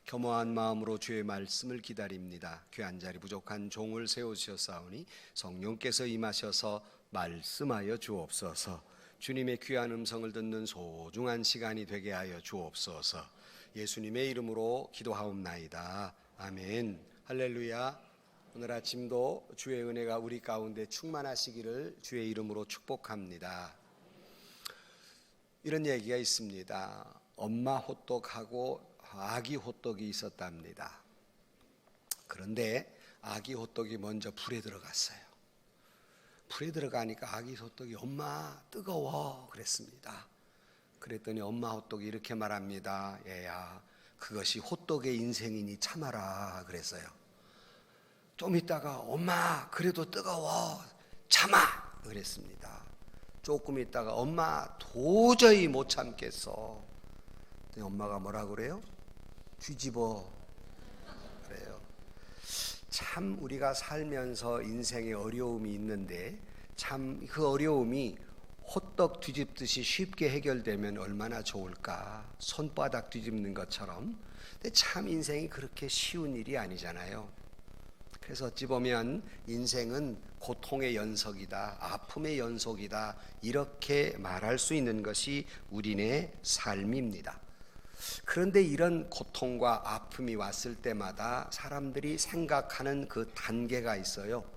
겸허한 마음으로 주의 말씀을 기다립니다. 귀한 자리 부족한 종을 세우셨사오니 성령께서 임하셔서 말씀하여 주옵소서. 주님의 귀한 음성을 듣는 소중한 시간이 되게 하여 주옵소서. 예수님의 이름으로 기도하옵나이다. 아멘. 할렐루야. 오늘 아침도 주의 은혜가 우리 가운데 충만하시기를 주의 이름으로 축복합니다. 이런 얘기가 있습니다. 엄마 호떡하고 아기 호떡이 있었답니다. 그런데 아기 호떡이 먼저 불에 들어갔어요. 불에 들어가니까 아기 호떡이 엄마 뜨거워 그랬습니다. 그랬더니 엄마 호떡이 이렇게 말합니다. 얘야, 그것이 호떡의 인생이니 참아라 그랬어요. 좀 있다가 엄마 그래도 뜨거워 참아 그랬습니다. 조금 있다가 엄마 도저히 못 참겠어. 엄마가 뭐라 그래요? 뒤집어 그래요. 참 우리가 살면서 인생에 어려움이 있는데 참 그 어려움이 호떡 뒤집듯이 쉽게 해결되면 얼마나 좋을까. 손바닥 뒤집는 것처럼. 근데 참 인생이 그렇게 쉬운 일이 아니잖아요. 그래서 어찌 보면 인생은 고통의 연속이다, 아픔의 연속이다, 이렇게 말할 수 있는 것이 우리네 삶입니다. 그런데 이런 고통과 아픔이 왔을 때마다 사람들이 생각하는 그 단계가 있어요.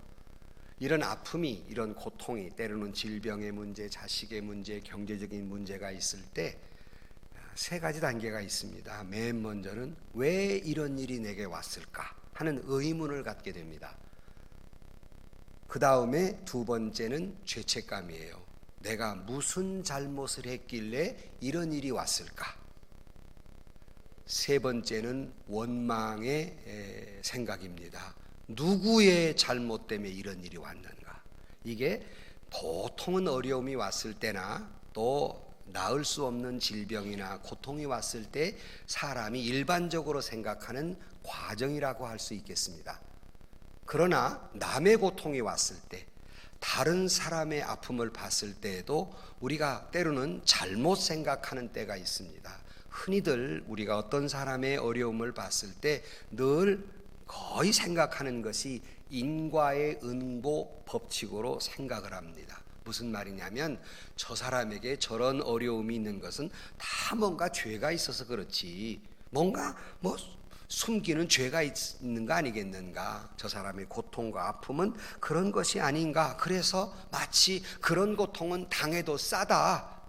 이런 아픔이, 이런 고통이, 때로는 질병의 문제, 자식의 문제, 경제적인 문제가 있을 때 세 가지 단계가 있습니다. 맨 먼저는 왜 이런 일이 내게 왔을까 하는 의문을 갖게 됩니다. 그 다음에 두 번째는 죄책감이에요. 내가 무슨 잘못을 했길래 이런 일이 왔을까? 세 번째는 원망의 생각입니다. 누구의 잘못 때문에 이런 일이 왔는가? 이게 보통은 어려움이 왔을 때나 또 나을 수 없는 질병이나 고통이 왔을 때 사람이 일반적으로 생각하는 과정이라고 할 수 있겠습니다. 그러나 남의 고통이 왔을 때, 다른 사람의 아픔을 봤을 때에도 우리가 때로는 잘못 생각하는 때가 있습니다. 흔히들 우리가 어떤 사람의 어려움을 봤을 때 늘 거의 생각하는 것이 인과의 응보 법칙으로 생각을 합니다. 무슨 말이냐면 저 사람에게 저런 어려움이 있는 것은 다 뭔가 죄가 있어서 그렇지, 뭔가 숨기는 죄가 있는 거 아니겠는가, 저 사람의 고통과 아픔은 그런 것이 아닌가, 그래서 마치 그런 고통은 당해도 싸다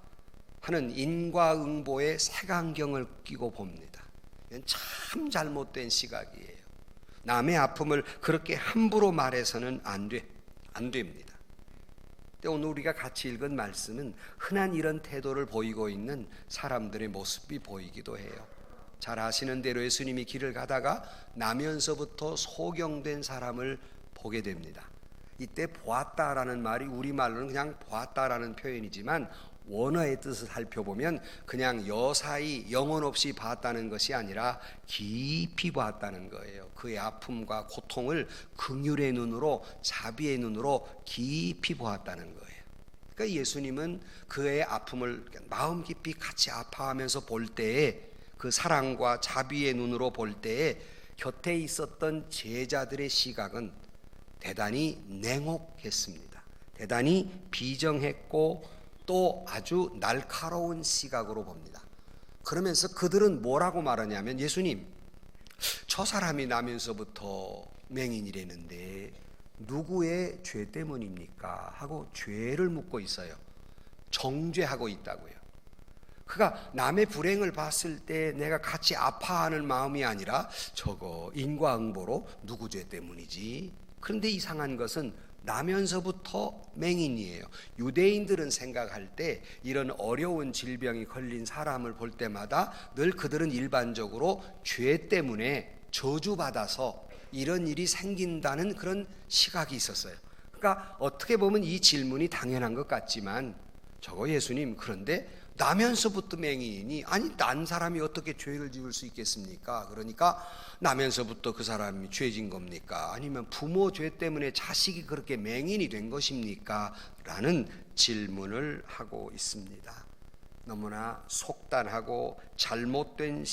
하는 인과응보의 색안경을 끼고 봅니다. 이건 참 잘못된 시각이에요. 남의 아픔을 그렇게 함부로 말해서는 안 됩니다. 근데 오늘 우리가 같이 읽은 말씀은 흔한 이런 태도를 보이고 있는 사람들의 모습이 보이기도 해요. 잘 아시는 대로 예수님이 길을 가다가 나면서부터 소경된 사람을 보게 됩니다. 이때 보았다라는 말이 우리말로는 그냥 보았다라는 표현이지만 원어의 뜻을 살펴보면 그냥 여사히 영혼 없이 봤다는 것이 아니라 깊이 봤다는 거예요. 그의 아픔과 고통을 긍휼의 눈으로, 자비의 눈으로 깊이 보았다는 거예요. 그러니까 예수님은 그의 아픔을 마음 깊이 같이 아파하면서 볼 때에, 그 사랑과 자비의 눈으로 볼 때에 곁에 있었던 제자들의 시각은 대단히 냉혹했습니다. 대단히 비정했고 또 아주 날카로운 시각으로 봅니다. 그러면서 그들은 뭐라고 말하냐면, 예수님, 저 사람이 나면서부터 맹인이라는데 누구의 죄 때문입니까? 하고 죄를 묻고 있어요. 정죄하고 있다고요. 그가 남의 불행을 봤을 때 내가 같이 아파하는 마음이 아니라 저거 인과응보로 누구 죄 때문이지? 그런데 이상한 것은 나면서부터 맹인이에요. 유대인들은 생각할 때 이런 어려운 질병이 걸린 사람을 볼 때마다 늘 그들은 일반적으로 죄 때문에 저주받아서 이런 일이 생긴다는 그런 시각이 있었어요. 그러니까 어떻게 보면 이 질문이 당연한 것 같지만, 저거 예수님, 그런데 나면서부터 맹인이니, 아니 난 사람이 어떻게 죄를 지을 수 있겠습니까? 그러니까 나면서부터 그 사람이 죄진 겁니까? 아니면 부모 죄 때문에 자식이 그렇게 맹인이 된 것입니까? 라는 질문을 하고 있습니다. 너무나 속단하고 잘못된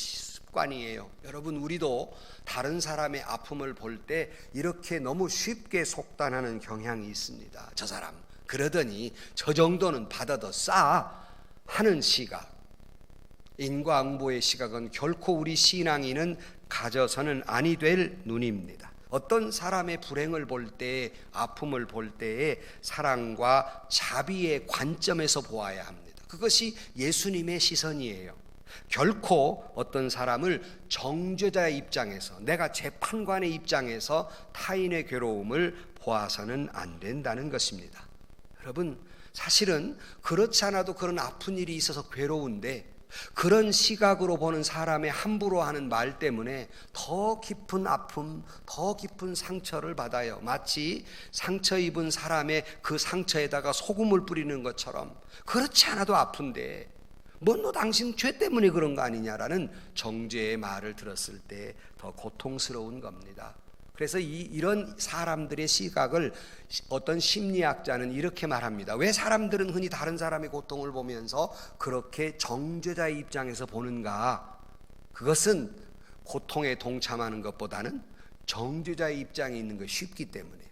습관이에요. 여러분, 우리도 다른 사람의 아픔을 볼 때 이렇게 너무 쉽게 속단하는 경향이 있습니다. 저 사람 그러더니 저 정도는 받아도 싸 하는 시각, 인과응보의 시각은 결코 우리 신앙인은 가져서는 아니 될 눈입니다. 어떤 사람의 불행을 볼 때, 아픔을 볼 때에 사랑과 자비의 관점에서 보아야 합니다. 그것이 예수님의 시선이에요. 결코 어떤 사람을 정죄자의 입장에서, 내가 재판관의 입장에서 타인의 괴로움을 보아서는 안 된다는 것입니다. 여러분, 사실은 그렇지 않아도 그런 아픈 일이 있어서 괴로운데 그런 시각으로 보는 사람의 함부로 하는 말 때문에 더 깊은 아픔, 더 깊은 상처를 받아요. 마치 상처 입은 사람의 그 상처에다가 소금을 뿌리는 것처럼, 그렇지 않아도 아픈데 너 당신 죄 때문에 그런 거 아니냐라는 정죄의 말을 들었을 때 더 고통스러운 겁니다. 그래서 이런 사람들의 시각을 어떤 심리학자는 이렇게 말합니다. 왜 사람들은 흔히 다른 사람의 고통을 보면서 그렇게 정죄자의 입장에서 보는가? 그것은 고통에 동참하는 것보다는 정죄자의 입장에 있는 것이 쉽기 때문에.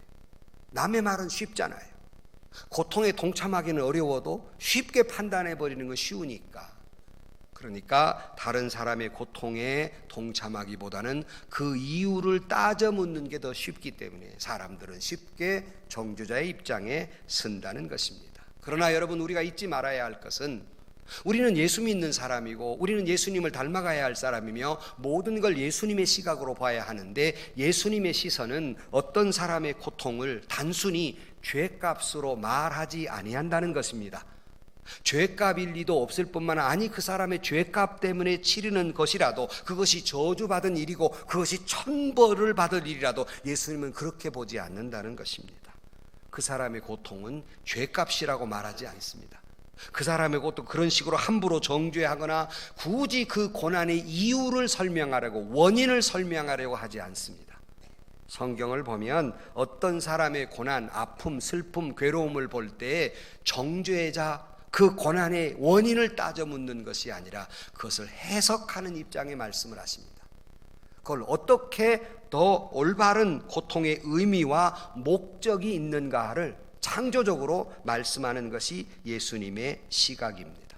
남의 말은 쉽잖아요. 고통에 동참하기는 어려워도 쉽게 판단해버리는 건 쉬우니까. 그러니까 다른 사람의 고통에 동참하기보다는 그 이유를 따져 묻는 게 더 쉽기 때문에 사람들은 쉽게 정죄자의 입장에 선다는 것입니다. 그러나 여러분, 우리가 잊지 말아야 할 것은 우리는 예수 믿는 사람이고 우리는 예수님을 닮아가야 할 사람이며 모든 걸 예수님의 시각으로 봐야 하는데, 예수님의 시선은 어떤 사람의 고통을 단순히 죄값으로 말하지 아니한다는 것입니다. 죄값일 리도 없을 뿐만 아니 그 사람의 죄값 때문에 치르는 것이라도 그것이 저주받은 일이고 그것이 천벌을 받을 일이라도 예수님은 그렇게 보지 않는다는 것입니다. 그 사람의 고통은 죄값이라고 말하지 않습니다. 그 사람의 고통 그런 식으로 함부로 정죄하거나 굳이 그 고난의 이유를 설명하려고, 원인을 설명하려고 하지 않습니다. 성경을 보면 어떤 사람의 고난, 아픔, 슬픔, 괴로움을 볼 때 정죄자, 그 고난의 원인을 따져 묻는 것이 아니라 그것을 해석하는 입장의 말씀을 하십니다. 그걸 어떻게 더 올바른 고통의 의미와 목적이 있는가를 창조적으로 말씀하는 것이 예수님의 시각입니다.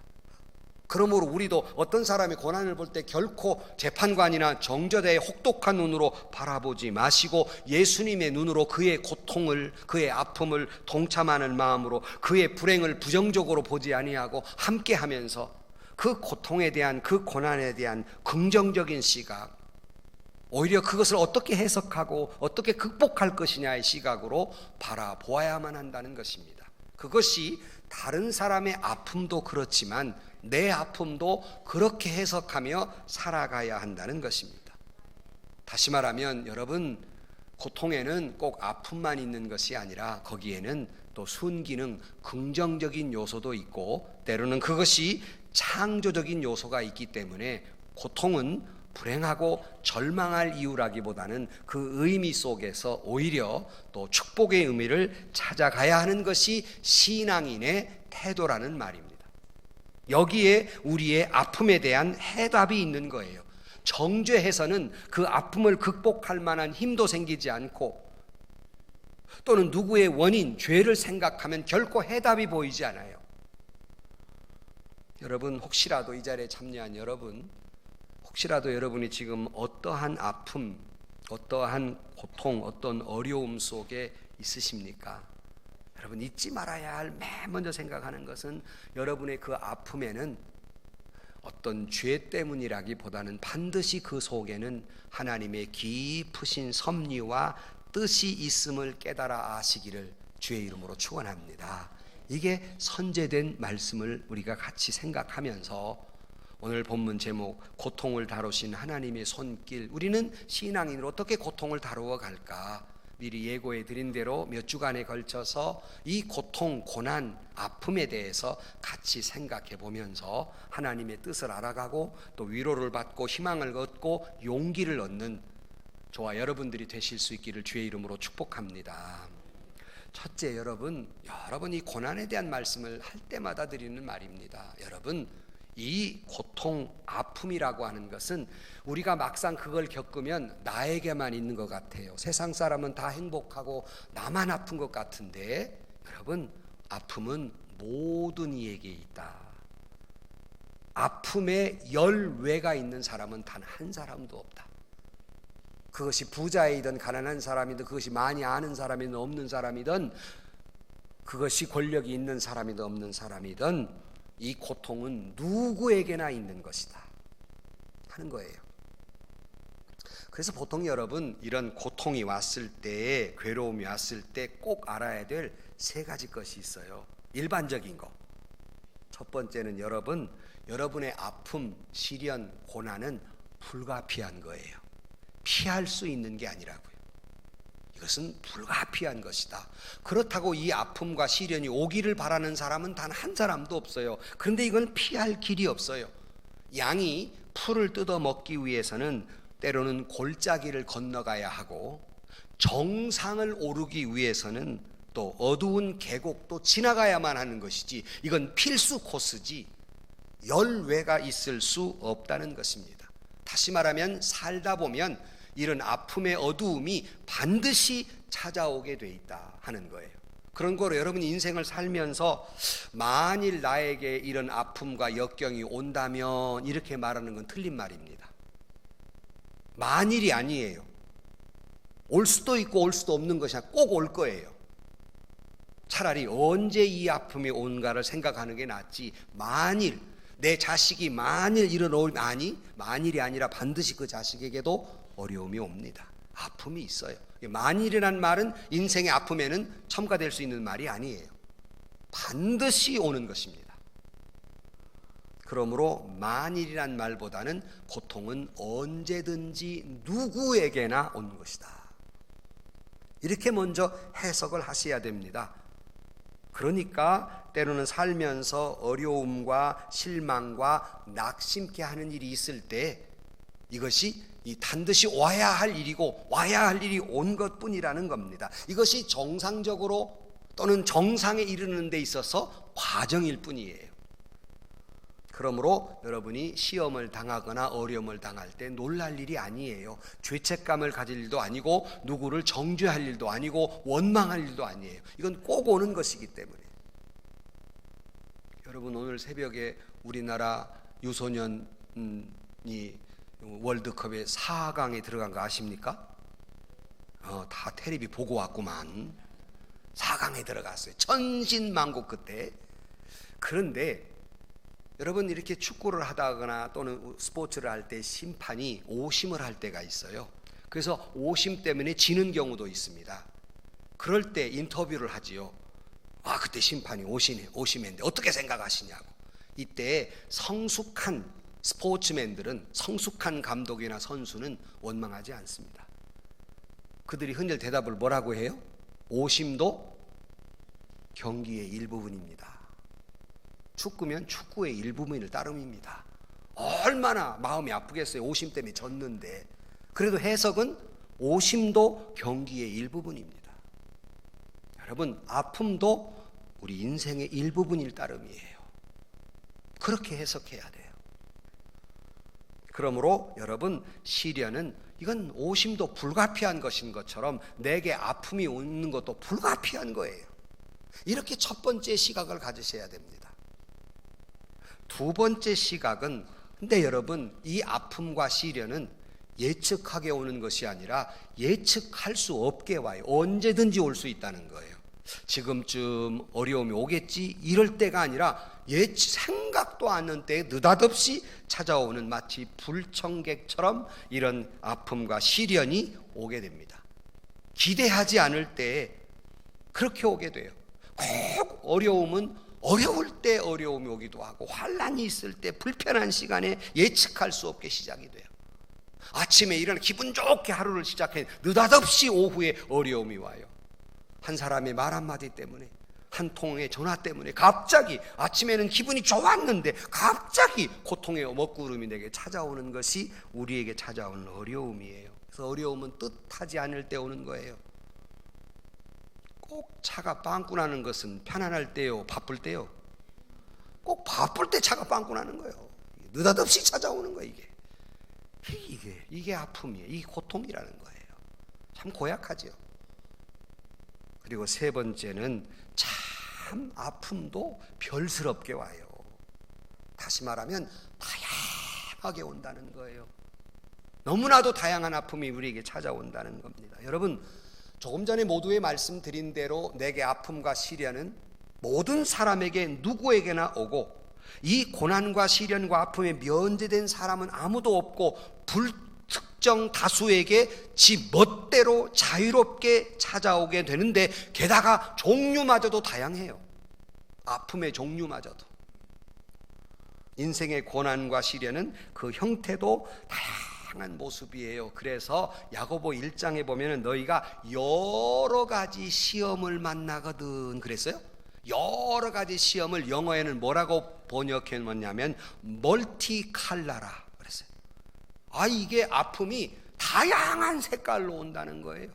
그러므로 우리도 어떤 사람의 고난을 볼 때 결코 재판관이나 정죄자의 혹독한 눈으로 바라보지 마시고 예수님의 눈으로 그의 고통을, 그의 아픔을 동참하는 마음으로 그의 불행을 부정적으로 보지 아니하고 함께하면서 그 고통에 대한, 그 고난에 대한 긍정적인 시각, 오히려 그것을 어떻게 해석하고 어떻게 극복할 것이냐의 시각으로 바라보아야만 한다는 것입니다. 그것이 다른 사람의 아픔도 그렇지만 내 아픔도 그렇게 해석하며 살아가야 한다는 것입니다. 다시 말하면 여러분, 고통에는 꼭 아픔만 있는 것이 아니라 거기에는 또 순기능, 긍정적인 요소도 있고 때로는 그것이 창조적인 요소가 있기 때문에 고통은 불행하고 절망할 이유라기보다는 그 의미 속에서 오히려 또 축복의 의미를 찾아가야 하는 것이 신앙인의 태도라는 말입니다. 여기에 우리의 아픔에 대한 해답이 있는 거예요. 정죄해서는 그 아픔을 극복할 만한 힘도 생기지 않고, 또는 누구의 원인, 죄를 생각하면 결코 해답이 보이지 않아요. 여러분, 혹시라도 이 자리에 참여한 여러분, 혹시라도 여러분이 지금 어떠한 아픔, 어떠한 고통, 어떤 어려움 속에 있으십니까? 여러분, 잊지 말아야 할 맨 먼저 생각하는 것은 여러분의 그 아픔에는 어떤 죄 때문이라기보다는 반드시 그 속에는 하나님의 깊으신 섭리와 뜻이 있음을 깨달아 아시기를 주의 이름으로 축원합니다. 이게 선제된 말씀을 우리가 같이 생각하면서 오늘 본문 제목, 고통을 다루신 하나님의 손길, 우리는 신앙인으로 어떻게 고통을 다루어 갈까? 미리 예고해 드린 대로 몇 주간에 걸쳐서 이 고통, 고난, 아픔에 대해서 같이 생각해 보면서 하나님의 뜻을 알아가고 또 위로를 받고 희망을 얻고 용기를 얻는 저와 여러분들이 되실 수 있기를 주의 이름으로 축복합니다. 첫째, 여러분 이 고난에 대한 말씀을 할 때마다 드리는 말입니다. 여러분, 이 고통, 아픔이라고 하는 것은 우리가 막상 그걸 겪으면 나에게만 있는 것 같아요. 세상 사람은 다 행복하고 나만 아픈 것 같은데, 여러분, 아픔은 모든 이에게 있다. 아픔에 열외가 있는 사람은 단 한 사람도 없다. 그것이 부자이든 가난한 사람이든, 그것이 많이 아는 사람이든 없는 사람이든, 그것이 권력이 있는 사람이든 없는 사람이든, 이 고통은 누구에게나 있는 것이다 하는 거예요. 그래서 보통 여러분, 이런 고통이 왔을 때, 괴로움이 왔을 때 꼭 알아야 될 세 가지 것이 있어요. 일반적인 거. 첫 번째는 여러분의 아픔, 시련, 고난은 불가피한 거예요. 피할 수 있는 게 아니라고요. 이것은 불가피한 것이다. 그렇다고 이 아픔과 시련이 오기를 바라는 사람은 단 한 사람도 없어요. 그런데 이건 피할 길이 없어요. 양이 풀을 뜯어 먹기 위해서는 때로는 골짜기를 건너가야 하고, 정상을 오르기 위해서는 또 어두운 계곡도 지나가야만 하는 것이지, 이건 필수 코스지 열외가 있을 수 없다는 것입니다. 다시 말하면 살다 보면 이런 아픔의 어두움이 반드시 찾아오게 돼 있다 하는 거예요. 그런 거로 여러분이 인생을 살면서 만일 나에게 이런 아픔과 역경이 온다면, 이렇게 말하는 건 틀린 말입니다. 만일이 아니에요. 올 수도 있고 올 수도 없는 것이 아니라 꼭 올 거예요. 차라리 언제 이 아픔이 온가를 생각하는 게 낫지, 만일 내 자식이 만일 일어나올, 만일이 아니라 반드시 그 자식에게도 어려움이 옵니다. 아픔이 있어요. 만일이란 말은 인생의 아픔에는 첨가될 수 있는 말이 아니에요. 반드시 오는 것입니다. 그러므로 만일이란 말보다는 고통은 언제든지 누구에게나 오는 것이다. 이렇게 먼저 해석을 하셔야 됩니다. 그러니까 때로는 살면서 어려움과 실망과 낙심케 하는 일이 있을 때, 이것이 반드시 와야 할 일이고 와야 할 일이 온 것뿐이라는 겁니다. 이것이 정상적으로 또는 정상에 이르는 데 있어서 과정일 뿐이에요. 그러므로 여러분이 시험을 당하거나 어려움을 당할 때 놀랄 일이 아니에요. 죄책감을 가질 일도 아니고, 누구를 정죄할 일도 아니고, 원망할 일도 아니에요. 이건 꼭 오는 것이기 때문에. 여러분, 오늘 새벽에 우리나라 유소년이 월드컵에 4강에 들어간 거 아십니까? 다 텔레비 보고 왔구만. 4강에 들어갔어요. 천신만고 끝에. 그런데 여러분, 이렇게 축구를 하다거나 또는 스포츠를 할 때 심판이 오심을 할 때가 있어요. 그래서 오심 때문에 지는 경우도 있습니다. 그럴 때 인터뷰를 하지요. 그때 심판이 오심했는데 어떻게 생각하시냐고. 이때 성숙한 스포츠맨들은, 성숙한 감독이나 선수는 원망하지 않습니다. 그들이 흔히 대답을 뭐라고 해요? 오심도 경기의 일부분입니다. 축구면 축구의 일부분일 따름입니다. 얼마나 마음이 아프겠어요. 오심 때문에 졌는데. 그래도 해석은 오심도 경기의 일부분입니다. 여러분, 아픔도 우리 인생의 일부분일 따름이에요. 그렇게 해석해야 돼요. 그러므로 여러분, 시련은 이건 오심도 불가피한 것인 것처럼 내게 아픔이 오는 것도 불가피한 거예요. 이렇게 첫 번째 시각을 가지셔야 됩니다. 두 번째 시각은, 근데 여러분, 이 아픔과 시련은 예측하게 오는 것이 아니라 예측할 수 없게 와요. 언제든지 올 수 있다는 거예요. 지금쯤 어려움이 오겠지, 이럴 때가 아니라 생각도 않는 때에 느닷없이 찾아오는, 마치 불청객처럼 이런 아픔과 시련이 오게 됩니다. 기대하지 않을 때에 그렇게 오게 돼요. 꼭 어려움은 어려울 때 어려움이 오기도 하고, 환난이 있을 때, 불편한 시간에 예측할 수 없게 시작이 돼요. 아침에 일어나 기분 좋게 하루를 시작해 느닷없이 오후에 어려움이 와요. 한 사람의 말 한마디 때문에, 한 통의 전화 때문에 갑자기 아침에는 기분이 좋았는데 갑자기 고통의 먹구름이 내게 찾아오는 것이 우리에게 찾아오는 어려움이에요. 그래서 어려움은 뜻하지 않을 때 오는 거예요. 꼭 차가 빵꾸 나는 것은 편안할 때요, 바쁠 때요? 꼭 바쁠 때 차가 빵꾸 나는 거예요. 느닷없이 찾아오는 거예요. 이게 아픔이에요. 이게 고통이라는 거예요. 참 고약하죠. 그리고 세 번째는 참 아픔도 별스럽게 와요. 다시 말하면 다양하게 온다는 거예요. 너무나도 다양한 아픔이 우리에게 찾아온다는 겁니다. 여러분, 조금 전에 모두의 말씀드린 대로 내게 아픔과 시련은 모든 사람에게 누구에게나 오고, 이 고난과 시련과 아픔에 면제된 사람은 아무도 없고 불특정 다수에게 지 멋대로 자유롭게 찾아오게 되는데, 게다가 종류마저도 다양해요. 아픔의 종류마저도. 인생의 고난과 시련은 그 형태도 다양한 모습이에요. 그래서 야고보 1장에 보면 너희가 여러 가지 시험을 만나거든 그랬어요. 여러 가지 시험을 영어에는 뭐라고 번역했냐면 멀티칼라라 그랬어요. 이게 아픔이 다양한 색깔로 온다는 거예요.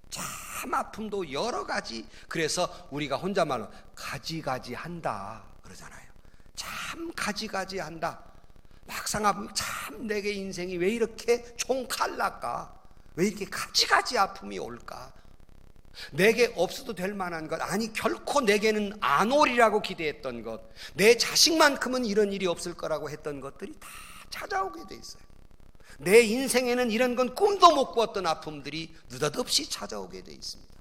참 아픔도 여러 가지. 그래서 우리가 혼잣말로 가지가지 한다 그러잖아요. 참 가지가지 한다. 막상 아픔이 참 내게 인생이 왜 이렇게 총칼날까? 왜 이렇게 가지가지 아픔이 올까? 내게 없어도 될 만한 것, 아니 결코 내게는 안 오리라고 기대했던 것, 내 자식만큼은 이런 일이 없을 거라고 했던 것들이 다 찾아오게 돼 있어요. 내 인생에는 이런 건 꿈도 못 꾸었던 아픔들이 느닷없이 찾아오게 돼 있습니다.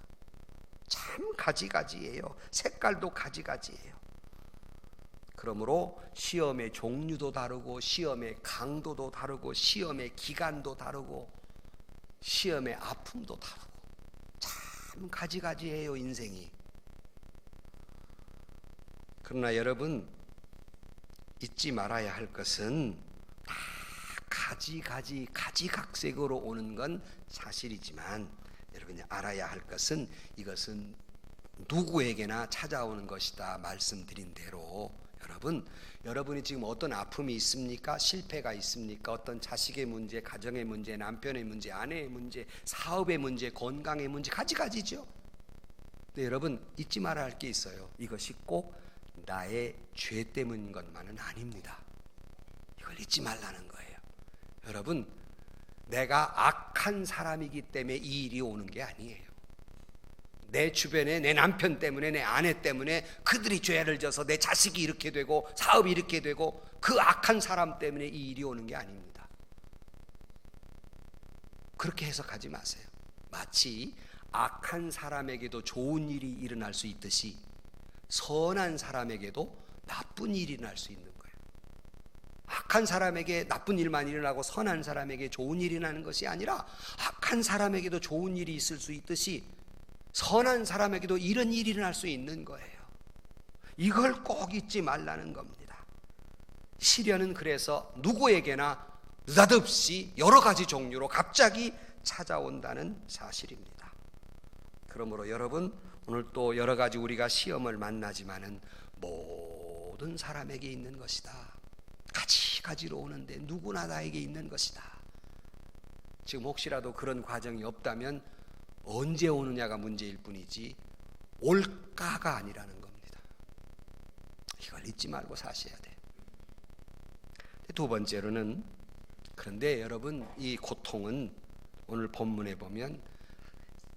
참 가지가지예요. 색깔도 가지가지예요. 그러므로 시험의 종류도 다르고, 시험의 강도도 다르고, 시험의 기간도 다르고, 시험의 아픔도 다르고, 참 가지가지예요 인생이. 그러나 여러분, 잊지 말아야 할 것은 다 가지각색으로 오는 건 사실이지만, 여러분이 알아야 할 것은 이것은 누구에게나 찾아오는 것이다 말씀드린 대로, 여러분이 지금 어떤 아픔이 있습니까? 실패가 있습니까? 어떤 자식의 문제, 가정의 문제, 남편의 문제, 아내의 문제, 사업의 문제, 건강의 문제, 가지가지죠. 근데 여러분 잊지 말아야 할 게 있어요. 이것이 꼭 나의 죄 때문인 것만은 아닙니다. 이걸 잊지 말라는 거예요. 여러분, 내가 악한 사람이기 때문에 이 일이 오는 게 아니에요. 내 주변에 내 남편 때문에, 내 아내 때문에 그들이 죄를 져서 내 자식이 이렇게 되고 사업이 이렇게 되고, 그 악한 사람 때문에 이 일이 오는 게 아닙니다. 그렇게 해석하지 마세요. 마치 악한 사람에게도 좋은 일이 일어날 수 있듯이 선한 사람에게도 나쁜 일이 일어날 수 있는 거예요. 악한 사람에게 나쁜 일만 일어나고 선한 사람에게 좋은 일이 일어나는 것이 아니라, 악한 사람에게도 좋은 일이 있을 수 있듯이 선한 사람에게도 이런 일이 일어날 수 있는 거예요. 이걸 꼭 잊지 말라는 겁니다. 시련은 그래서 누구에게나 느닷없이 여러 가지 종류로 갑자기 찾아온다는 사실입니다. 그러므로 여러분, 오늘 또 여러 가지 우리가 시험을 만나지만은 모든 사람에게 있는 것이다. 가지가지로 오는데 누구나 나에게 있는 것이다. 지금 혹시라도 그런 과정이 없다면 언제 오느냐가 문제일 뿐이지 올까가 아니라는 겁니다. 이걸 잊지 말고 사셔야 돼. 두 번째로는, 그런데 여러분, 이 고통은 오늘 본문에 보면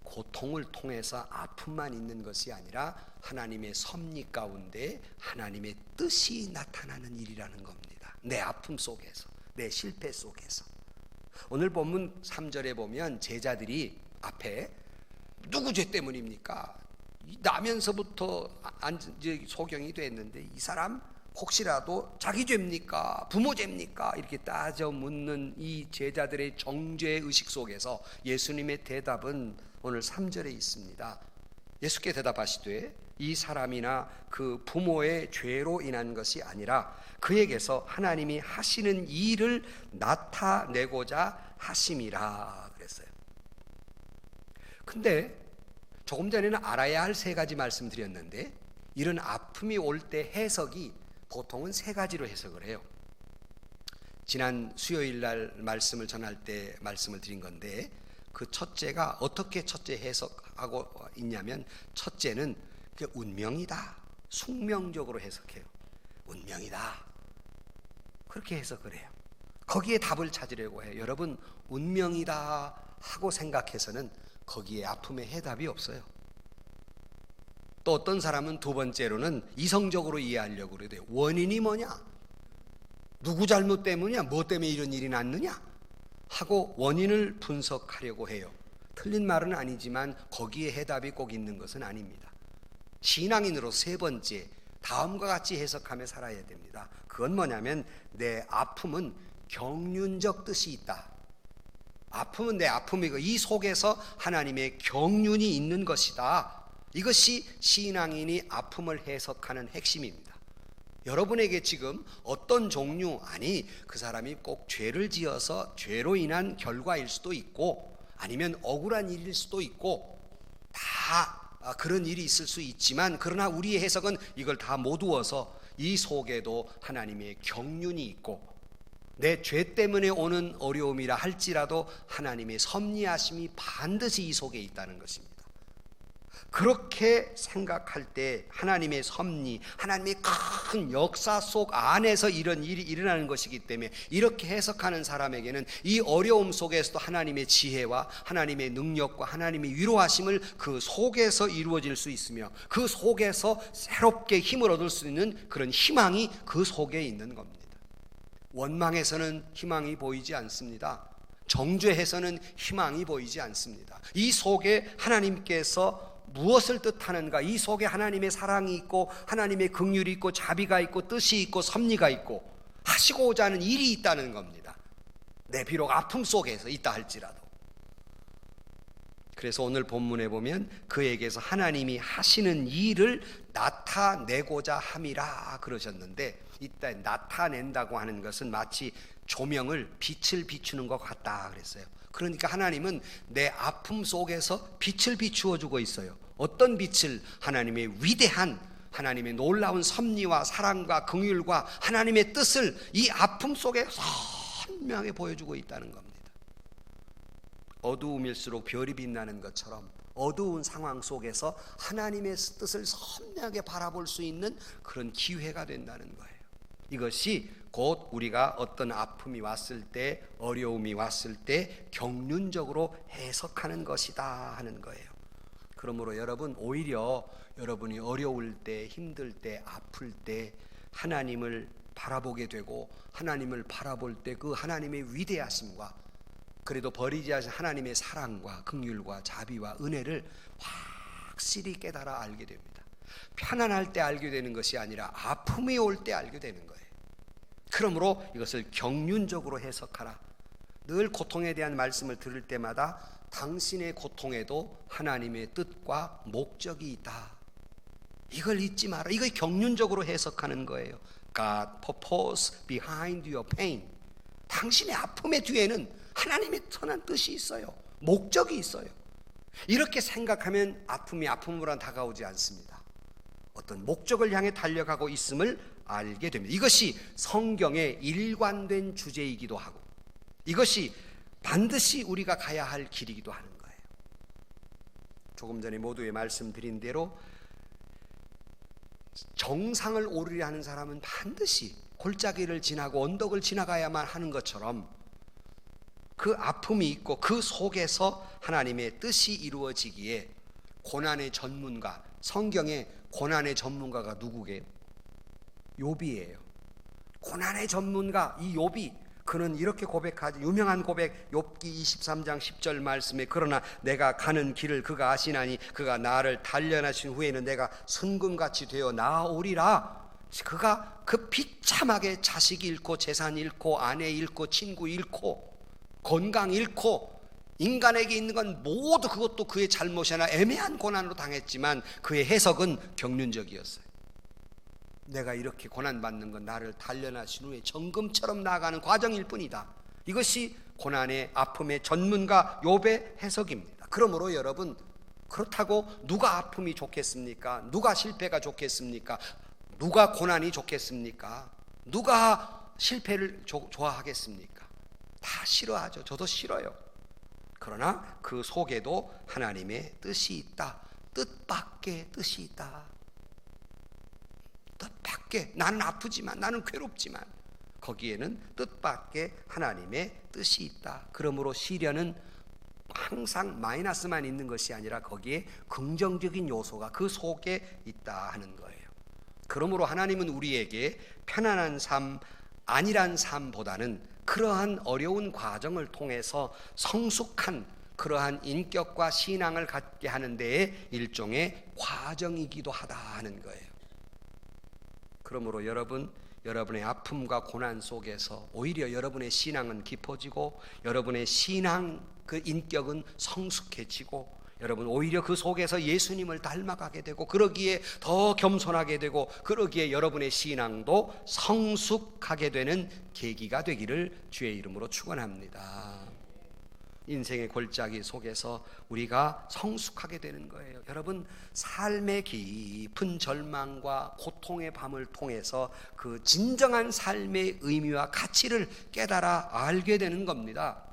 고통을 통해서 아픔만 있는 것이 아니라 하나님의 섭리 가운데 하나님의 뜻이 나타나는 일이라는 겁니다. 내 아픔 속에서, 내 실패 속에서. 오늘 본문 3절에 보면 제자들이 앞에 누구 죄 때문입니까? 나면서부터 소경이 됐는데 이 사람 혹시라도 자기 죄입니까? 부모 죄입니까? 이렇게 따져 묻는 이 제자들의 정죄의식 속에서 예수님의 대답은 오늘 3절에 있습니다. 예수께 대답하시되 이 사람이나 그 부모의 죄로 인한 것이 아니라 그에게서 하나님이 하시는 일을 나타내고자 하심이라 그랬어요. 근데 조금 전에는 알아야 할 세 가지 말씀드렸는데, 이런 아픔이 올 때 해석이 보통은 세 가지로 해석을 해요. 지난 수요일 날 말씀을 전할 때 말씀을 드린 건데, 그 첫째가 어떻게 첫째 해석하고 있냐면, 첫째는 운명이다, 숙명적으로 해석해요. 운명이다. 그렇게 해석을 해요. 거기에 답을 찾으려고 해요. 여러분, 운명이다 하고 생각해서는 거기에 아픔의 해답이 없어요. 또 어떤 사람은 두 번째로는 이성적으로 이해하려고 그래요. 원인이 뭐냐? 누구 잘못 때문이냐? 뭐 때문에 이런 일이 났느냐? 하고 원인을 분석하려고 해요. 틀린 말은 아니지만 거기에 해답이 꼭 있는 것은 아닙니다. 신앙인으로 세 번째, 다음과 같이 해석하며 살아야 됩니다. 그건 뭐냐면 내 아픔은 경륜적 뜻이 있다. 아픔은 내 아픔이고 이 속에서 하나님의 경륜이 있는 것이다. 이것이 신앙인이 아픔을 해석하는 핵심입니다. 여러분에게 지금 어떤 종류, 아니 그 사람이 꼭 죄를 지어서 죄로 인한 결과일 수도 있고 아니면 억울한 일일 수도 있고 다 그런 일이 있을 수 있지만, 그러나 우리의 해석은 이걸 다 모두어서 이 속에도 하나님의 경륜이 있고 내 죄 때문에 오는 어려움이라 할지라도 하나님의 섭리하심이 반드시 이 속에 있다는 것입니다. 그렇게 생각할 때 하나님의 섭리, 하나님의 큰 역사 속 안에서 이런 일이 일어나는 것이기 때문에 이렇게 해석하는 사람에게는 이 어려움 속에서도 하나님의 지혜와 하나님의 능력과 하나님의 위로하심을 그 속에서 이루어질 수 있으며 그 속에서 새롭게 힘을 얻을 수 있는 그런 희망이 그 속에 있는 겁니다. 원망에서는 희망이 보이지 않습니다. 정죄해서는 희망이 보이지 않습니다. 이 속에 하나님께서 무엇을 뜻하는가, 이 속에 하나님의 사랑이 있고 하나님의 긍휼이 있고 자비가 있고 뜻이 있고 섭리가 있고 하시고자 하는 일이 있다는 겁니다. 내 비록 아픔 속에서 있다 할지라도. 그래서 오늘 본문에 보면 그에게서 하나님이 하시는 일을 나타내고자 함이라 그러셨는데, 이때 나타낸다고 하는 것은 마치 조명을, 빛을 비추는 것 같다 그랬어요. 그러니까 하나님은 내 아픔 속에서 빛을 비추어 주고 있어요. 어떤 빛을? 하나님의 위대한, 하나님의 놀라운 섭리와 사랑과 긍휼과 하나님의 뜻을 이 아픔 속에 선명하게 보여주고 있다는 겁니다. 어두움일수록 별이 빛나는 것처럼 어두운 상황 속에서 하나님의 뜻을 선명하게 바라볼 수 있는 그런 기회가 된다는 거예요. 이것이 곧 우리가 어떤 아픔이 왔을 때, 어려움이 왔을 때 경륜적으로 해석하는 것이다 하는 거예요. 그러므로 여러분, 오히려 여러분이 어려울 때, 힘들 때, 아플 때 하나님을 바라보게 되고, 하나님을 바라볼 때 그 하나님의 위대하심과 그래도 버리지 않으신 하나님의 사랑과 긍휼과 자비와 은혜를 확실히 깨달아 알게 됩니다. 편안할 때 알게 되는 것이 아니라 아픔이 올 때 알게 되는 거예요. 그러므로 이것을 경륜적으로 해석하라. 늘 고통에 대한 말씀을 들을 때마다 당신의 고통에도 하나님의 뜻과 목적이 있다. 이걸 잊지 마라. 이걸 경륜적으로 해석하는 거예요. God purpose behind your pain. 당신의 아픔의 뒤에는 하나님의 선한 뜻이 있어요. 목적이 있어요. 이렇게 생각하면 아픔이 아픔으로 다가오지 않습니다. 어떤 목적을 향해 달려가고 있음을 알게 됩니다. 이것이 성경의 일관된 주제이기도 하고 이것이 반드시 우리가 가야 할 길이기도 하는 거예요. 조금 전에 모두에 말씀드린 대로 정상을 오르려 하는 사람은 반드시 골짜기를 지나고 언덕을 지나가야만 하는 것처럼 그 아픔이 있고 그 속에서 하나님의 뜻이 이루어지기에 고난의 전문가, 성경의 고난의 전문가가 누구게요? 욥이에요. 고난의 전문가 이 욥이, 그는 이렇게 고백하지, 유명한 고백, 욥기 23장 10절 말씀에 그러나 내가 가는 길을 그가 아시나니 그가 나를 단련하신 후에는 내가 순금같이 되어 나아오리라. 그가 그 비참하게 자식 잃고 재산 잃고 아내 잃고 친구 잃고 건강 잃고 인간에게 있는 건 모두 그것도 그의 잘못이 아니라 애매한 고난으로 당했지만 그의 해석은 경륜적이었어요. 내가 이렇게 고난받는 건 나를 단련하신 후에 정금처럼 나아가는 과정일 뿐이다. 이것이 고난의 아픔의 전문가 욥의 해석입니다. 그러므로 여러분, 그렇다고 누가 아픔이 좋겠습니까? 누가 실패가 좋겠습니까? 누가 고난이 좋겠습니까? 누가 실패를 좋아하겠습니까? 다 싫어하죠. 저도 싫어요. 그러나 그 속에도 하나님의 뜻이 있다. 뜻밖의 뜻이 있다. 뜻밖의 밖에, 나는 아프지만, 나는 괴롭지만 거기에는 뜻밖의 하나님의 뜻이 있다. 그러므로 시련은 항상 마이너스만 있는 것이 아니라 거기에 긍정적인 요소가 그 속에 있다 하는 거예요. 그러므로 하나님은 우리에게 편안한 삶, 안일한 삶보다는 그러한 어려운 과정을 통해서 성숙한 그러한 인격과 신앙을 갖게 하는 데에 일종의 과정이기도 하다 하는 거예요. 그러므로 여러분의 아픔과 고난 속에서 오히려 여러분의 신앙은 깊어지고 여러분의 신앙 그 인격은 성숙해지고 여러분 오히려 그 속에서 예수님을 닮아가게 되고 그러기에 더 겸손하게 되고 그러기에 여러분의 신앙도 성숙하게 되는 계기가 되기를 주의 이름으로 축원합니다. 인생의 골짜기 속에서 우리가 성숙하게 되는 거예요. 여러분, 삶의 깊은 절망과 고통의 밤을 통해서 그 진정한 삶의 의미와 가치를 깨달아 알게 되는 겁니다.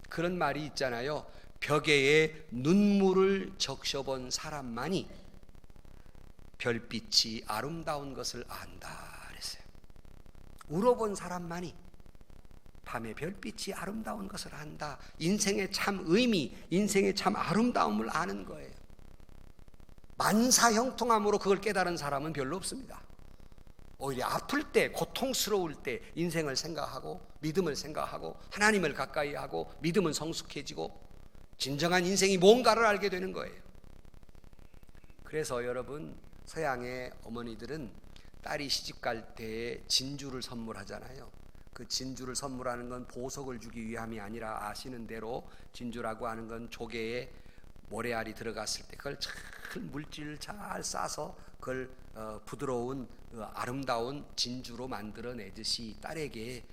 그런 말이 있잖아요. 벽에 눈물을 적셔본 사람만이 별빛이 아름다운 것을 안다 그랬어요. 울어본 사람만이 밤에 별빛이 아름다운 것을 안다. 인생의 참 의미, 인생의 참 아름다움을 아는 거예요. 만사형통함으로 그걸 깨달은 사람은 별로 없습니다. 오히려 아플 때, 고통스러울 때 인생을 생각하고 믿음을 생각하고 하나님을 가까이 하고 믿음은 성숙해지고 진정한 인생이 뭔가를 알게 되는 거예요. 그래서 여러분, 서양의 어머니들은 딸이 시집갈 때 진주를 선물하잖아요. 그 진주를 선물하는 건 보석을 주기 위함이 아니라 아시는 대로 진주라고 하는 건 조개에 모래알이 들어갔을 때 그걸 잘 물질을 잘 싸서 그걸 부드러운 아름다운 진주로 만들어내듯이 딸에게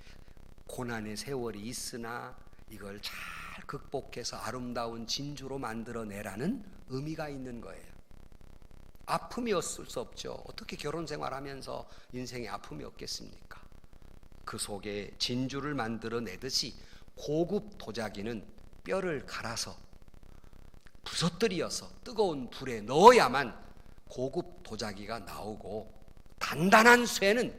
고난의 세월이 있으나 이걸 잘 극복해서 아름다운 진주로 만들어내라는 의미가 있는 거예요. 아픔이 없을 수 없죠. 어떻게 결혼 생활하면서 인생에 아픔이 없겠습니까? 그 속에 진주를 만들어내듯이 고급 도자기는 뼈를 갈아서 부서뜨려서 뜨거운 불에 넣어야만 고급 도자기가 나오고 단단한 쇠는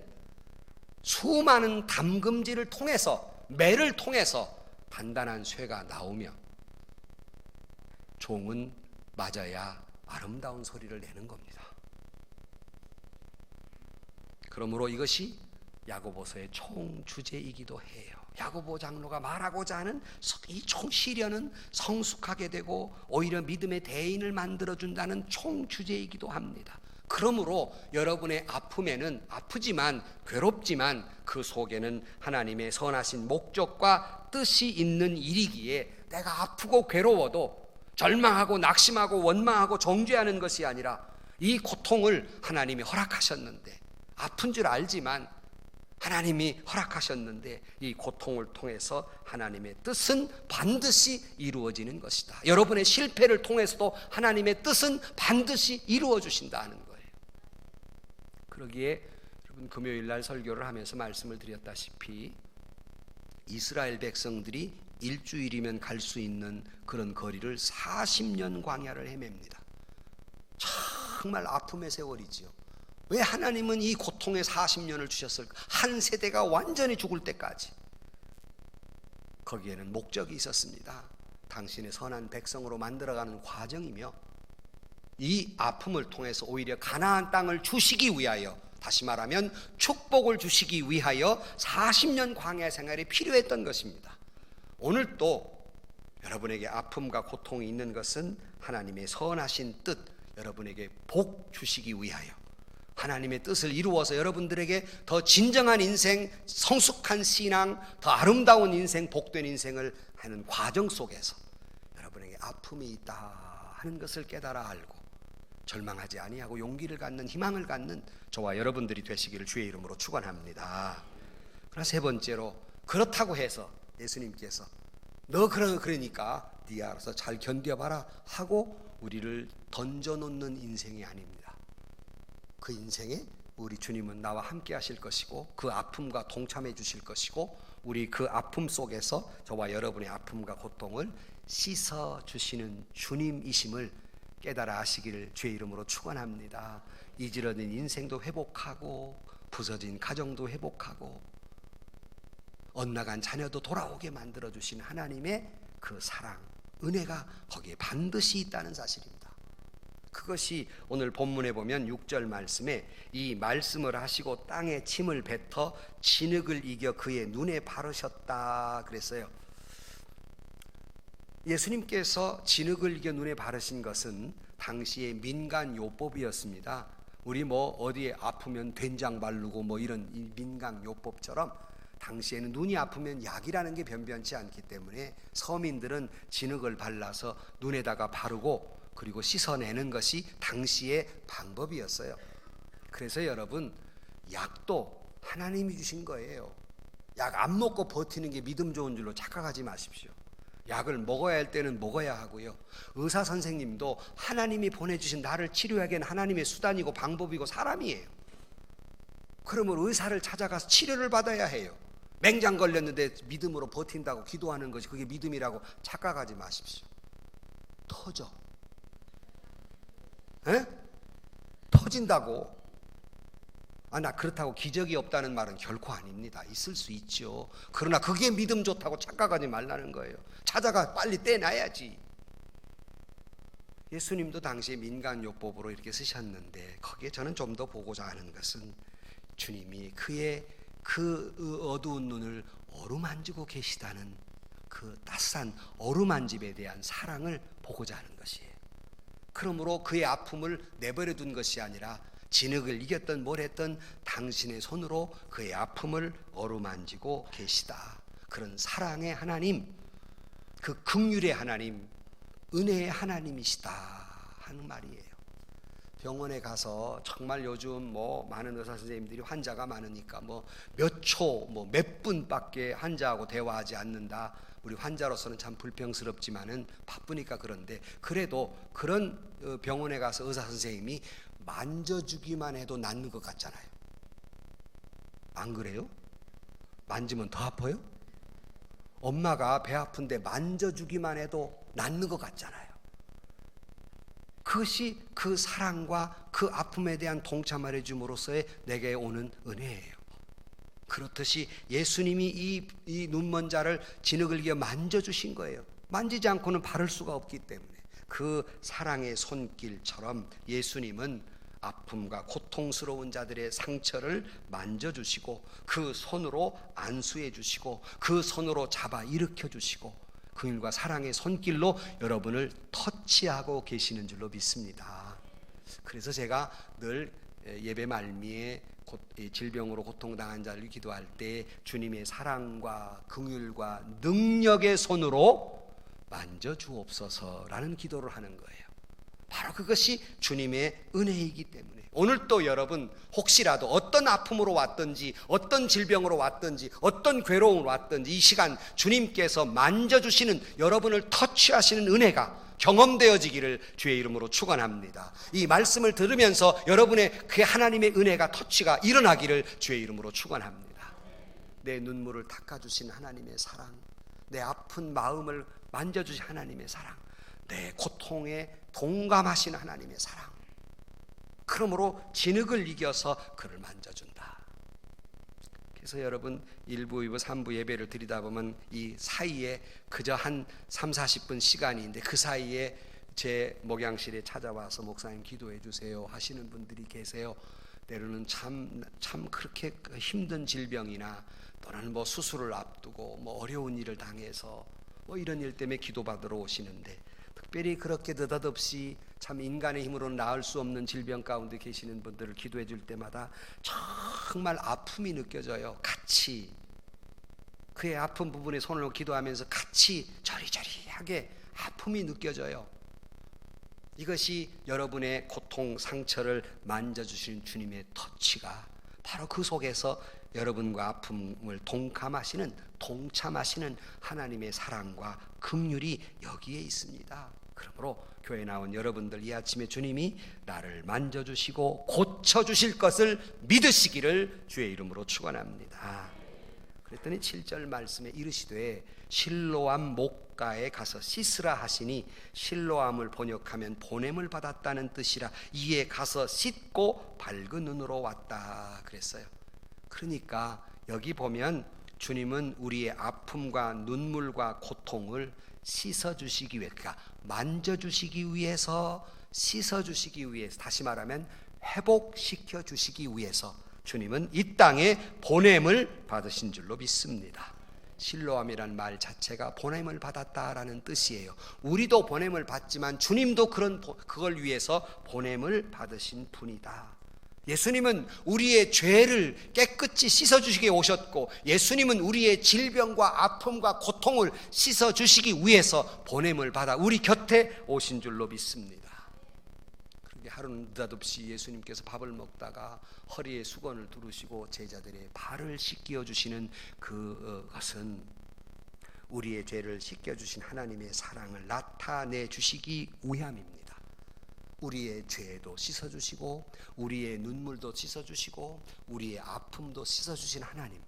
수많은 담금질을 통해서 매를 통해서 단단한 쇠가 나오며 종은 맞아야 아름다운 소리를 내는 겁니다. 그러므로 이것이 야고보서의 총주제이기도 해요. 야고보 장로가 말하고자 하는 이 총시련은 성숙하게 되고 오히려 믿음의 대인을 만들어준다는 총주제이기도 합니다. 그러므로 여러분의 아픔에는 아프지만 괴롭지만 그 속에는 하나님의 선하신 목적과 뜻이 있는 일이기에 내가 아프고 괴로워도 절망하고 낙심하고 원망하고 정죄하는 것이 아니라 이 고통을 하나님이 허락하셨는데 아픈 줄 알지만 하나님이 허락하셨는데 이 고통을 통해서 하나님의 뜻은 반드시 이루어지는 것이다. 여러분의 실패를 통해서도 하나님의 뜻은 반드시 이루어 주신다는 거예요. 그러기에 여러분 금요일 날 설교를 하면서 말씀을 드렸다시피 이스라엘 백성들이 일주일이면 갈 수 있는 그런 거리를 40년 광야를 헤맵니다. 정말 아픔의 세월이지요. 왜 하나님은 이 고통의 40년을 주셨을까? 한 세대가 완전히 죽을 때까지. 거기에는 목적이 있었습니다. 당신의 선한 백성으로 만들어가는 과정이며 이 아픔을 통해서 오히려 가나안 땅을 주시기 위하여, 다시 말하면 축복을 주시기 위하여 40년 광야 생활이 필요했던 것입니다. 오늘 또 여러분에게 아픔과 고통이 있는 것은 하나님의 선하신 뜻, 여러분에게 복 주시기 위하여 하나님의 뜻을 이루어서 여러분들에게 더 진정한 인생, 성숙한 신앙, 더 아름다운 인생, 복된 인생을 하는 과정 속에서 여러분에게 아픔이 있다 하는 것을 깨달아 알고 절망하지 아니하고 용기를 갖는, 희망을 갖는 저와 여러분들이 되시기를 주의 이름으로 축원합니다. 그러나 세 번째로, 그렇다고 해서 예수님께서 너 그러니까 네가 알아서 잘 견뎌봐라 하고 우리를 던져놓는 인생이 아닙니다. 그 인생에 우리 주님은 나와 함께 하실 것이고 그 아픔과 동참해 주실 것이고 우리 그 아픔 속에서 저와 여러분의 아픔과 고통을 씻어 주시는 주님이심을 깨달아 아시기를 주의 이름으로 축원합니다. 이지러진 인생도 회복하고 부서진 가정도 회복하고 엇나간 자녀도 돌아오게 만들어주신 하나님의 그 사랑, 은혜가 거기에 반드시 있다는 사실입니다. 그것이 오늘 본문에 보면 6절 말씀에 이 말씀을 하시고 땅에 침을 뱉어 진흙을 이겨 그의 눈에 바르셨다 그랬어요. 예수님께서 진흙을 이겨 눈에 바르신 것은 당시의 민간요법이었습니다. 우리 뭐 어디에 아프면 된장 바르고 뭐 이런 민간요법처럼 당시에는 눈이 아프면 약이라는 게 변변치 않기 때문에 서민들은 진흙을 발라서 눈에다가 바르고 그리고 씻어내는 것이 당시의 방법이었어요. 그래서 여러분, 약도 하나님이 주신 거예요. 약 안 먹고 버티는 게 믿음 좋은 줄로 착각하지 마십시오. 약을 먹어야 할 때는 먹어야 하고요. 의사 선생님도 하나님이 보내주신 나를 치료하기엔 하나님의 수단이고 방법이고 사람이에요. 그러면 의사를 찾아가서 치료를 받아야 해요. 맹장 걸렸는데 믿음으로 버틴다고 기도하는 것이 그게 믿음이라고 착각하지 마십시오. 터져. 에? 터진다고. 나 그렇다고 기적이 없다는 말은 결코 아닙니다. 있을 수 있죠. 그러나 그게 믿음 좋다고 착각하지 말라는 거예요. 찾아가 빨리 떼놔야지. 예수님도 당시에 민간요법으로 이렇게 쓰셨는데 거기에 저는 좀 더 보고자 하는 것은 주님이 그의 그 어두운 눈을 어루만지고 계시다는 그 따스한 어루만짐에 대한 사랑을 보고자 하는 것이에요. 그러므로 그의 아픔을 내버려 둔 것이 아니라 진흙을 이겼던 뭘 했던 당신의 손으로 그의 아픔을 어루만지고 계시다. 그런 사랑의 하나님, 그 긍휼의 하나님, 은혜의 하나님이시다 하는 말이에요. 병원에 가서 정말 요즘 뭐 많은 의사 선생님들이 환자가 많으니까 뭐 몇 초, 뭐 몇 분밖에 환자하고 대화하지 않는다. 우리 환자로서는 참 불평스럽지만은 바쁘니까 그런데 그래도 그런 병원에 가서 의사 선생님이 만져주기만 해도 낫는 것 같잖아요. 안 그래요? 만지면 더 아파요? 엄마가 배 아픈데 만져주기만 해도 낫는 것 같잖아요. 그것이 그 사랑과 그 아픔에 대한 동참을 해줌으로써의 내게 오는 은혜예요. 그렇듯이 예수님이 이 눈먼 자를 진흙을 이겨 만져주신 거예요. 만지지 않고는 바를 수가 없기 때문에 그 사랑의 손길처럼 예수님은 아픔과 고통스러운 자들의 상처를 만져주시고 그 손으로 안수해 주시고 그 손으로 잡아 일으켜 주시고 긍휼과 사랑의 손길로 여러분을 터치하고 계시는 줄로 믿습니다. 그래서 제가 늘 예배 말미에 질병으로 고통당한 자를 기도할 때 주님의 사랑과 긍휼과 능력의 손으로 만져주옵소서라는 기도를 하는 거예요. 바로 그것이 주님의 은혜이기 때문에 오늘 또 여러분 혹시라도 어떤 아픔으로 왔든지 어떤 질병으로 왔든지 어떤 괴로움으로 왔든지 이 시간 주님께서 만져주시는 여러분을 터치하시는 은혜가 경험되어지기를 주의 이름으로 축원합니다. 이 말씀을 들으면서 여러분의 그 하나님의 은혜가 터치가 일어나기를 주의 이름으로 축원합니다. 내 눈물을 닦아주신 하나님의 사랑, 내 아픈 마음을 만져주신 하나님의 사랑, 내 고통에 동감하신 하나님의 사랑, 그러므로 진흙을 이겨서 그를 만져준다. 그래서 여러분 1부, 2부, 3부 예배를 드리다 보면 이 사이에 그저 한 3, 40분 시간인데 그 사이에 제 목양실에 찾아와서 목사님 기도해 주세요 하시는 분들이 계세요. 때로는 참 그렇게 힘든 질병이나 또는 뭐 수술을 앞두고 뭐 어려운 일을 당해서 뭐 이런 일 때문에 기도받으러 오시는데 특별히 그렇게 느닷없이 참 인간의 힘으로는 나을 수 없는 질병 가운데 계시는 분들을 기도해 줄 때마다 정말 아픔이 느껴져요. 같이 그의 아픈 부분에 손을 놓고 기도하면서 같이 저리저리하게 아픔이 느껴져요. 이것이 여러분의 고통, 상처를 만져주시는 주님의 터치가 바로 그 속에서 여러분과 아픔을 동참하시는 하나님의 사랑과 긍휼이 여기에 있습니다. 그러므로 교회에 나온 여러분들 이 아침에 주님이 나를 만져주시고 고쳐주실 것을 믿으시기를 주의 이름으로 축원합니다. 그랬더니 7절 말씀에 이르시되 실로암 목가에 가서 씻으라 하시니 실로암을 번역하면 보냄을 받았다는 뜻이라 이에 가서 씻고 밝은 눈으로 왔다 그랬어요. 그러니까 여기 보면 주님은 우리의 아픔과 눈물과 고통을 씻어주시기 위해, 그러니까 만져주시기 위해서, 씻어주시기 위해서, 다시 말하면 회복시켜 주시기 위해서 주님은 이 땅에 보냄을 받으신 줄로 믿습니다. 실로암이란 말 자체가 보냄을 받았다라는 뜻이에요. 우리도 보냄을 받지만 주님도 그걸 위해서 보냄을 받으신 분이다. 예수님은 우리의 죄를 깨끗이 씻어주시기 오셨고, 예수님은 우리의 질병과 아픔과 고통을 씻어주시기 위해서 보냄을 받아 우리 곁에 오신 줄로 믿습니다. 그런데 하루는 느닷없이 예수님께서 밥을 먹다가 허리에 수건을 두르시고 제자들의 발을 씻겨주시는 그것은 우리의 죄를 씻겨주신 하나님의 사랑을 나타내 주시기 위함입니다. 우리의 죄도 씻어주시고 우리의 눈물도 씻어주시고 우리의 아픔도 씻어주신 하나님,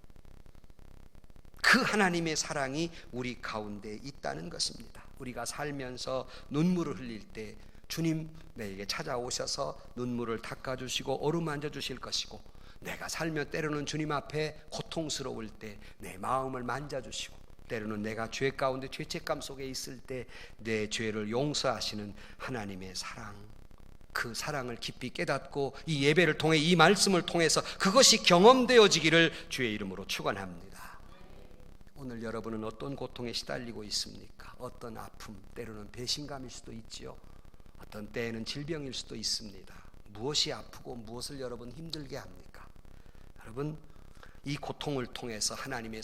그 하나님의 사랑이 우리 가운데 있다는 것입니다. 우리가 살면서 눈물을 흘릴 때 주님 내게 찾아오셔서 눈물을 닦아주시고 어루만져 주실 것이고, 내가 살며 때로는 주님 앞에 고통스러울 때 내 마음을 만져주시고, 때로는 내가 죄 가운데 죄책감 속에 있을 때 내 죄를 용서하시는 하나님의 사랑, 그 사랑을 깊이 깨닫고 이 예배를 통해, 이 말씀을 통해서 그것이 경험되어지기를 주의 이름으로 축원합니다. 오늘 여러분은 어떤 고통에 시달리고 있습니까? 어떤 아픔, 때로는 배신감일 수도 있지요. 어떤 때에는 질병일 수도 있습니다. 무엇이 아프고 무엇을 여러분 힘들게 합니까? 여러분, 이 고통을 통해서 하나님의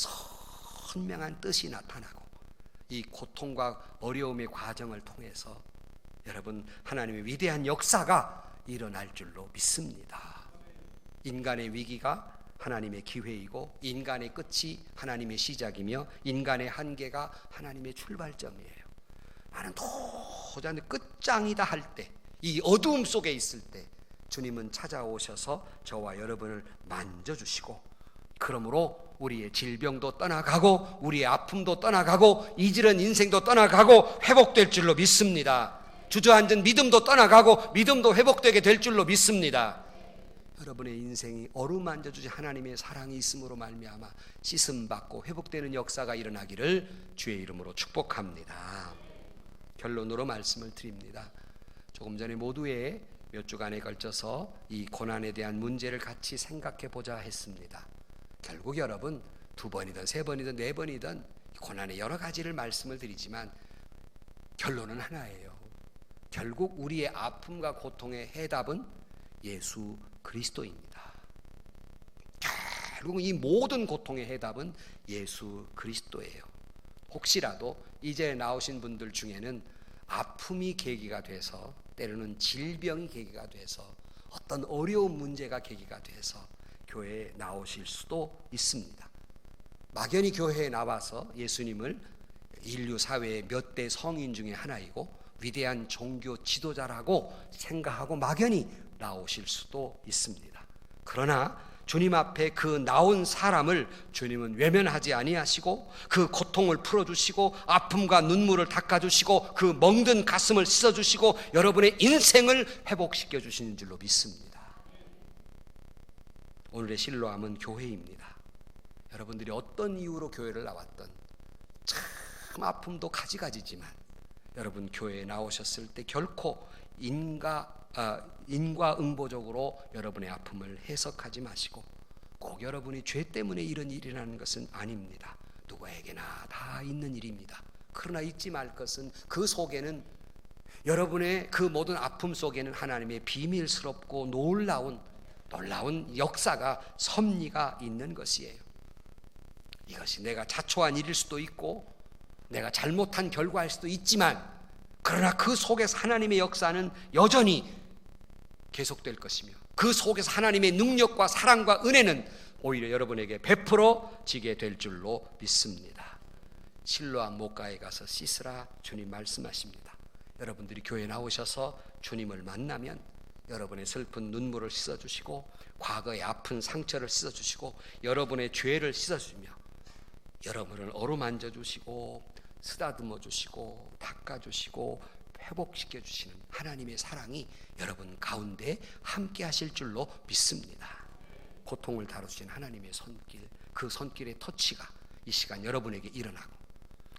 선명한 뜻이 나타나고, 이 고통과 어려움의 과정을 통해서 여러분 하나님의 위대한 역사가 일어날 줄로 믿습니다. 인간의 위기가 하나님의 기회이고, 인간의 끝이 하나님의 시작이며, 인간의 한계가 하나님의 출발점이에요. 나는 도저히 끝장이다 할 때, 이 어두움 속에 있을 때 주님은 찾아오셔서 저와 여러분을 만져주시고, 그러므로 우리의 질병도 떠나가고 우리의 아픔도 떠나가고 이지른 인생도 떠나가고 회복될 줄로 믿습니다. 주저앉은 믿음도 떠나가고 믿음도 회복되게 될 줄로 믿습니다. 여러분의 인생이 어루만져 주신 하나님의 사랑이 있음으로 말미암아 씻음 받고 회복되는 역사가 일어나기를 주의 이름으로 축복합니다. 결론으로 말씀을 드립니다. 조금 전에 모두의 몇 주간에 걸쳐서 이 고난에 대한 문제를 같이 생각해 보자 했습니다. 결국 여러분 2번이든 3번이든 4번이든 고난의 여러 가지를 말씀을 드리지만 결론은 하나예요. 결국 우리의 아픔과 고통의 해답은 예수 그리스도입니다. 결국 이 모든 고통의 해답은 예수 그리스도예요. 혹시라도 이제 나오신 분들 중에는 아픔이 계기가 돼서, 때로는 질병이 계기가 돼서, 어떤 어려운 문제가 계기가 돼서 교회에 나오실 수도 있습니다. 막연히 교회에 나와서 예수님을 인류 사회의 몇 대 성인 중에 하나이고 위대한 종교 지도자라고 생각하고 막연히 나오실 수도 있습니다. 그러나 주님 앞에 그 나온 사람을 주님은 외면하지 아니하시고, 그 고통을 풀어주시고 아픔과 눈물을 닦아주시고 그 멍든 가슴을 씻어주시고 여러분의 인생을 회복시켜 주시는 줄로 믿습니다. 오늘의 실로암은 교회입니다. 여러분들이 어떤 이유로 교회를 나왔던, 참 아픔도 가지가지지만 여러분 교회에 나오셨을 때 결코 인과응보적으로 여러분의 아픔을 해석하지 마시고, 꼭 여러분이 죄 때문에 이런 일이 일어나는 것은 아닙니다. 누구에게나 다 있는 일입니다. 그러나 잊지 말 것은 그 속에는, 여러분의 그 모든 아픔 속에는 하나님의 비밀스럽고 놀라운 역사가, 섭리가 있는 것이에요. 이것이 내가 자초한 일일 수도 있고 내가 잘못한 결과일 수도 있지만, 그러나 그 속에서 하나님의 역사는 여전히 계속될 것이며, 그 속에서 하나님의 능력과 사랑과 은혜는 오히려 여러분에게 베풀어지게 될 줄로 믿습니다. 실로암 목가에 가서 씻으라 주님 말씀하십니다. 여러분들이 교회에 나오셔서 주님을 만나면 여러분의 슬픈 눈물을 씻어주시고 과거의 아픈 상처를 씻어주시고 여러분의 죄를 씻어주시며 여러분을 어루만져 주시고 쓰다듬어 주시고 닦아 주시고 회복시켜 주시는 하나님의 사랑이 여러분 가운데 함께 하실 줄로 믿습니다. 고통을 다루신 하나님의 손길, 그 손길의 터치가 이 시간 여러분에게 일어나고,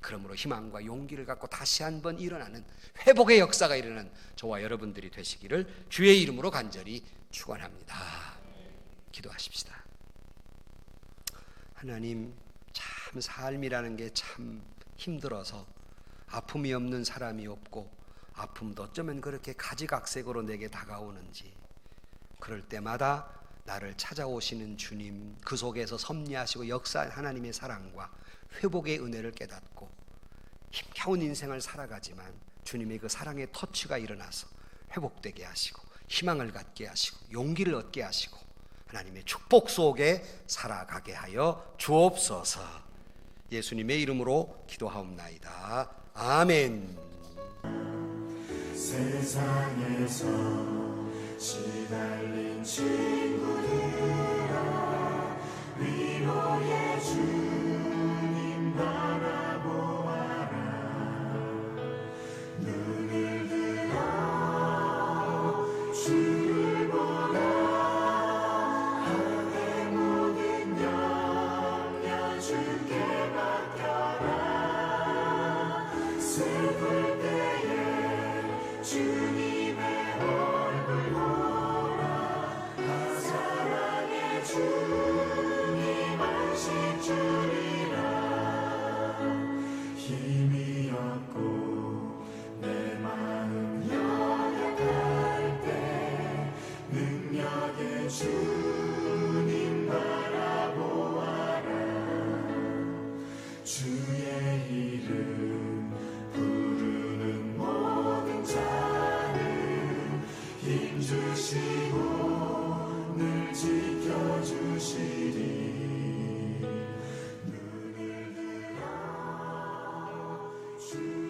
그러므로 희망과 용기를 갖고 다시 한번 일어나는 회복의 역사가 일어나는 저와 여러분들이 되시기를 주의 이름으로 간절히 축원합니다. 기도하십시다. 하나님, 참 삶이라는 게 참 힘들어서 아픔이 없는 사람이 없고, 아픔도 어쩌면 그렇게 가지각색으로 내게 다가오는지, 그럴 때마다 나를 찾아오시는 주님, 그 속에서 섭리하시고 역사한 하나님의 사랑과 회복의 은혜를 깨닫고 힘겨운 인생을 살아가지만 주님의 그 사랑의 터치가 일어나서 회복되게 하시고 희망을 갖게 하시고 용기를 얻게 하시고 하나님의 축복 속에 살아가게 하여 주옵소서. 예수님의 이름으로 기도하옵나이다. 아멘. 세상에서 시달린 친구들아, 위로의 주님 바라보아라. 눈을 들어 주를 보라. 하늘의 모든 영역 주께 맡겨라. 슬플 때에 주님의 얼굴 보라. 사랑의 주님 안식 주리라. 힘이 없고 내 마음 연약할 때 능력의 주님 바라보아라. 주의 이름 부르는 모든 자는 힘주시고 늘 지켜주시리. 눈을 들어 주